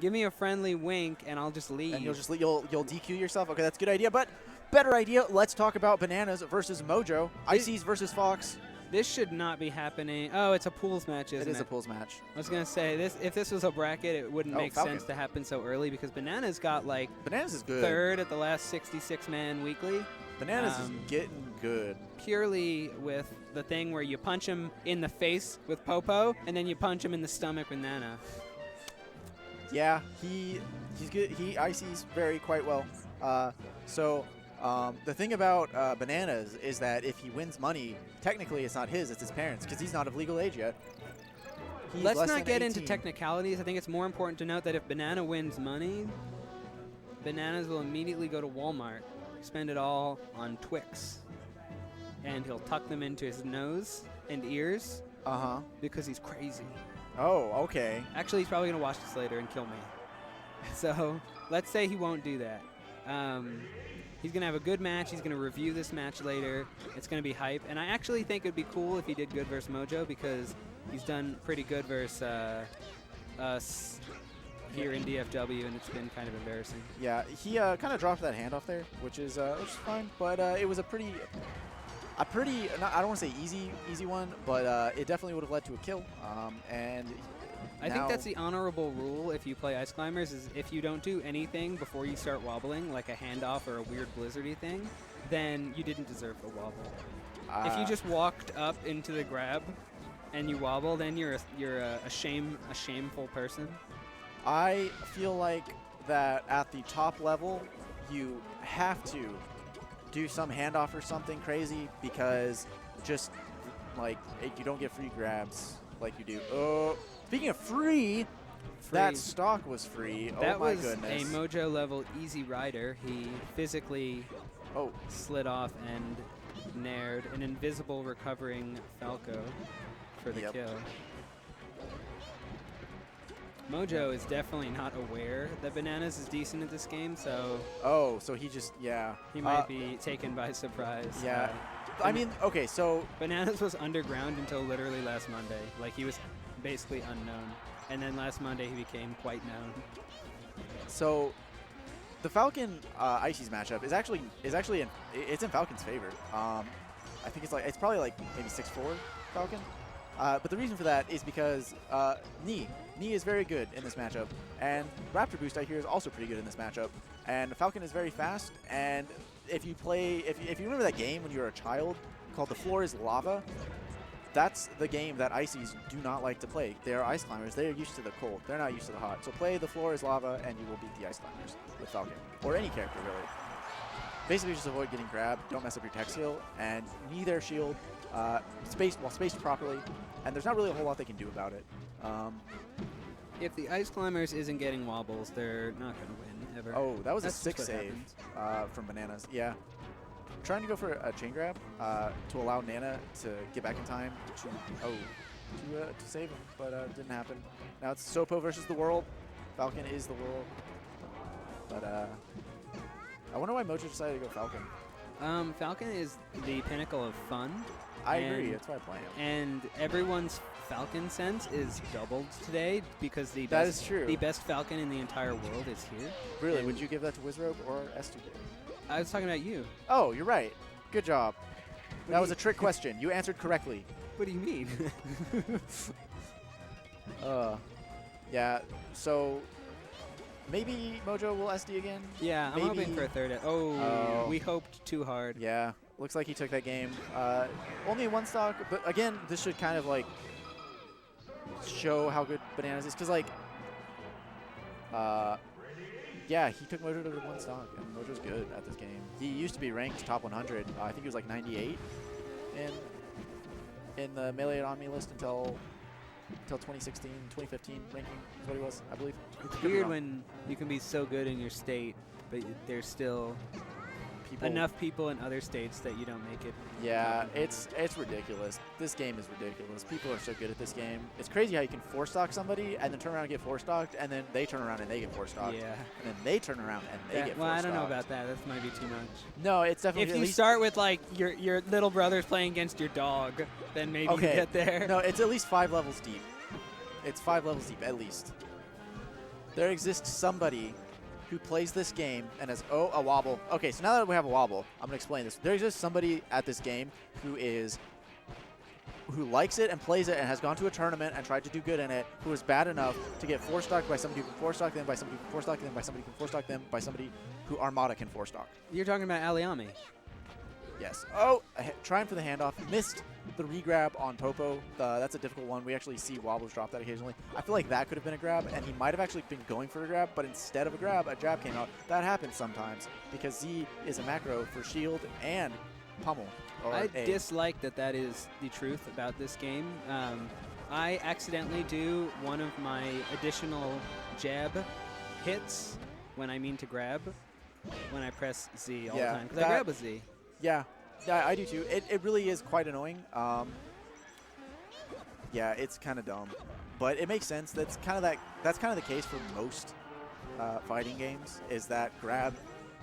Give me a friendly wink, and I'll just leave. And you'll DQ yourself. Okay, that's a good idea. But better idea. Let's talk about Bananas versus Mojo. Ices versus Fox. This should not be happening. Oh, it's a pools match, isn't it? It is a pools match. I was gonna say this. If this was a bracket, it wouldn't make Falcon. sense to happen so early because Bananas got like Bananas is good. third at the last 66-man weekly. Bananas is getting good. Purely with the thing where you punch him in the face with Popo, and then you punch him in the stomach with Nana. Yeah, he's good. He ices very quite well. The thing about Bananas is that if he wins money, technically it's not his, it's his parents, because he's not of legal age yet. Let's not get into technicalities. I think it's more important to note that if Banana wins money, Bananas will immediately go to Walmart, spend it all on Twix, and he'll tuck them into his nose and ears because he's crazy. Oh, okay. Actually, he's probably going to watch this later and kill me. So let's say he won't do that. He's going to have a good match. He's going to review this match later. It's going to be hype. And I actually think it would be cool if he did good versus Mojo because he's done pretty good versus us here in DFW, and it's been kind of embarrassing. Yeah, he kind of dropped that handoff there, which is fine. But it was a pretty, I don't want to say easy one, but it definitely would have led to a kill. And I think that's the honorable rule if you play Ice Climbers is if you don't do anything before you start wobbling, like a handoff or a weird blizzardy thing, then you didn't deserve the wobble. If you just walked up into the grab and you wobble, then you're a shameful person. I feel like that at the top level, you have to do some handoff or something crazy because just like you don't get free grabs like you do. Oh, speaking of free, that stock was free. That oh my goodness. A Mojo level easy rider. He physically slid off and nared an invisible recovering Falco for the kill. Mojo is definitely not aware that Bananas is decent at this game, so... Oh, so he just, he might be taken by surprise. Yeah. I mean, okay, so... Bananas was underground until literally last Monday. Like, he was basically unknown. And then last Monday, he became quite known. So, the Falcon Ices matchup is actually it's in Falcon's favor. I think it's probably like maybe 6-4 Falcon. But the reason for that is because Knee is very good in this matchup, and Raptor Boost I hear is also pretty good in this matchup. And Falcon is very fast, and if you remember that game when you were a child called The Floor is Lava, that's the game that Ices do not like to play. They are Ice Climbers. They are used to the cold. They're not used to the hot. So play The Floor is Lava, and you will beat the Ice Climbers with Falcon, or any character really. Basically, just avoid getting grabbed. Don't mess up your tech skill, and knee their shield. Spaced properly, and there's not really a whole lot they can do about it. If the Ice Climbers isn't getting wobbles, they're not going to win, ever. Oh, that was a 6 save from Bananas. Yeah. Trying to go for a chain grab to allow Nana to get back in time to save him, but it didn't happen. Now it's Sopo versus the world. Falcon is the world. But I wonder why Mojo decided to go Falcon. Falcon is the pinnacle of fun. I agree. That's why I play him. And everyone's Falcon sense is doubled today because the best Falcon in the entire world is here. Really? Would you give that to Wizrobe or S2J? I was talking about you. Oh, you're right. Good job. That was a trick question. You answered correctly. What do you mean? Yeah. So maybe Mojo will SD again. Yeah, I'm hoping for a third. Oh, we hoped too hard. Yeah. Looks like he took that game. Only one stock, but again, this should kind of like show how good Bananas is, because like, yeah, he took Mojo to one stock, and Mojo's good at this game. He used to be ranked top 100. I think he was like 98 in the Melee on Me list until 2016, 2015 ranking is what he was, I believe. It's weird when you can be so good in your state, but there's still enough people in other states that you don't make it. Yeah, it's ridiculous. This game is ridiculous. People are so good at this game. It's crazy how you can 4-stock somebody and then turn around and get 4-stocked, and then they turn around and they get 4-stocked. Yeah. And then they turn around and they get 4-stocked. Well, I don't know about that. That might be too much. No, it's definitely. If you start with like your little brother's playing against your dog, then maybe you get there. No, it's at least 5 levels deep. It's 5 levels deep at least. there exists somebody who plays this game and has, oh, a wobble. Okay, so now that we have a wobble, I'm going to explain this. There exists somebody at this game who likes it and plays it and has gone to a tournament and tried to do good in it, who is bad enough to get 4-stocked by somebody who can 4-stock them, by somebody who can 4-stock them, by somebody who can 4-stock them, by somebody who Armada can 4-stock. You're talking about Aliami. Yes. Oh, trying for the handoff. Missed the re-grab on Popo. That's a difficult one. We actually see wobbles drop that occasionally. I feel like that could have been a grab, and he might have actually been going for a grab, but instead of a grab, a jab came out. That happens sometimes because Z is a macro for shield and pummel. I dislike that is the truth about this game. I accidentally do one of my additional jab hits when I mean to grab when I press Z all the time, because I grab with Z. Yeah, I do too. It really is quite annoying. Yeah, it's kind of dumb, but it makes sense. That's kind of the case for most fighting games. Is that grab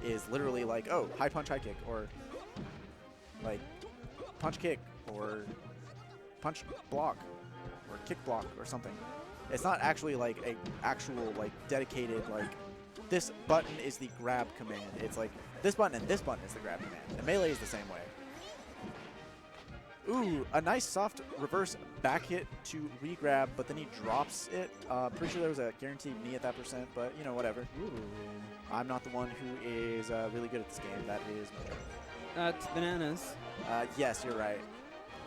is literally like, oh, high punch, high kick, or like punch kick, or punch block, or kick block, or something. It's not actually like a actual like dedicated like this button is the grab command. It's like this button and this button is the grab command. And Melee is the same way. Ooh, a nice soft reverse back hit to re-grab, but then he drops it. Pretty sure there was a guaranteed knee at that %, but you know, whatever. Ooh. I'm not the one who is really good at this game. That is Mojo. It's Bananas. Yes, you're right.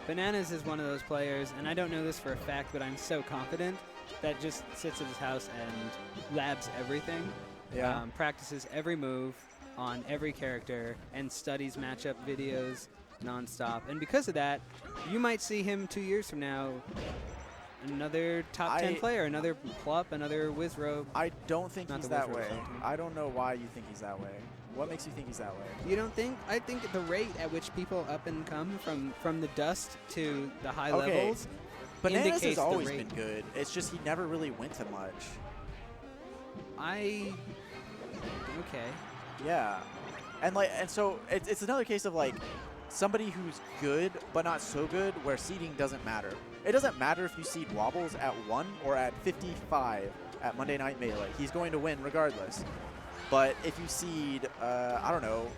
Bananas is one of those players, and I don't know this for a fact, but I'm so confident, that just sits at his house and labs everything. Yeah. Practices every move on every character and studies matchup videos nonstop. And because of that, you might see him 2 years from now, another top 10 player, another Plup, another Wizrobe. I don't think he's that way. I don't know why you think he's that way. What makes you think he's that way? You don't think? I think the rate at which people up and come from the dust to the high levels Bananas indicates has always the rate. been good. It's just he never really went to much. Okay. Yeah. And so it's another case of like somebody who's good but not so good where seeding doesn't matter. It doesn't matter if you seed Wobbles at 1 or at 55 at Monday Night Melee. He's going to win regardless. But if you seed, I don't know,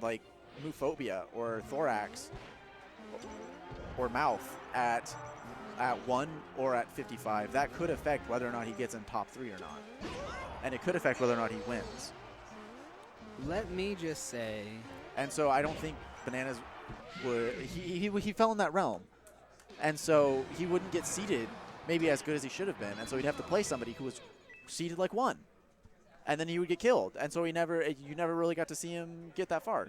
like Muphobia or Thorax or Mouth at 1 or at 55, that could affect whether or not he gets in top 3 or not. And it could affect whether or not he wins. Let me just say. And so I don't think Bananas would, he fell in that realm. And so he wouldn't get seeded maybe as good as he should have been. And so he'd have to play somebody who was seeded like 1. And then he would get killed. And so you never really got to see him get that far.